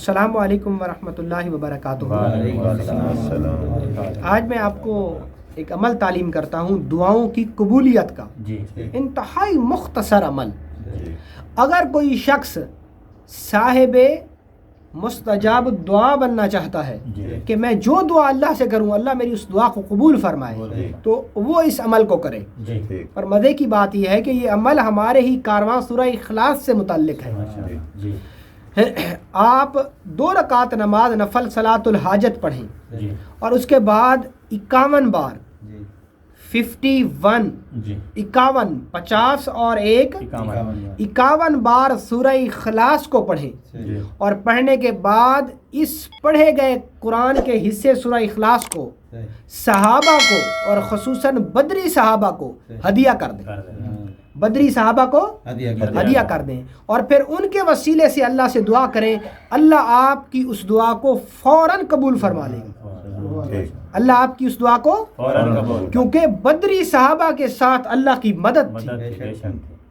السلام علیکم ورحمۃ اللہ وبرکاتہ۔ آج میں آپ کو ایک عمل تعلیم کرتا ہوں دعاؤں کی قبولیت کا، انتہائی مختصر عمل۔ اگر کوئی شخص صاحب مستجاب دعا بننا چاہتا ہے کہ میں جو دعا اللہ سے کروں اللہ میری اس دعا کو قبول فرمائے، تو وہ اس عمل کو کرے۔ اور مزے کی بات یہ ہے کہ یہ عمل ہمارے ہی کارواں سورہ اخلاص سے متعلق ہے۔ آپ 2 رکعت نماز نفل صلاۃ الحاجت پڑھیں اور اس کے بعد 51 بار 51 50 اور 51 بار سورہ اخلاص کو پڑھیں، اور پڑھنے کے بعد اس پڑھے گئے قرآن کے حصے سورہ اخلاص کو صحابہ کو اور خصوصاً بدری صحابہ کو ہدیہ کر دیں۔ بدری صحابہ کو ہدیہ کر دیں اور پھر ان کے وسیلے سے اللہ سے دعا کریں، اللہ آپ کی اس دعا کو فوراً قبول فرما لے گا۔ اللہ آپ کی اس دعا کو کیونکہ بدری صحابہ کے ساتھ اللہ کی مدد تھی،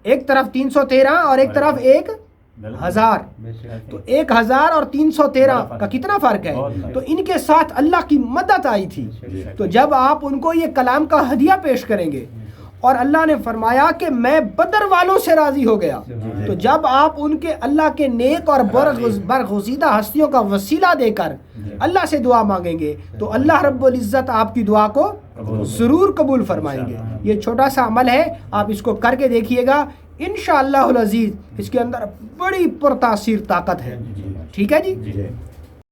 ایک طرف 313 اور ایک طرف 1000، تو 1000 اور 313 کا کتنا فرق ہے؟ تو ان کے ساتھ اللہ کی مدد آئی تھی۔ تو جب آپ ان کو یہ کلام کا ہدیہ پیش کریں گے اور اللہ نے فرمایا کہ میں بدر والوں سے راضی ہو گیا، تو جب آپ ان کے اللہ کے نیک اور برگزیدہ ہستیوں کا وسیلہ دے کر اللہ سے دعا مانگیں گے تو اللہ رب العزت آپ کی دعا کو ضرور قبول فرمائیں گے۔ یہ چھوٹا سا عمل ہے، آپ اس کو کر کے دیکھیے گا، انشاءاللہ العزیز اس کے اندر بڑی پرتاثیر طاقت ہے۔ ٹھیک ہے جی؟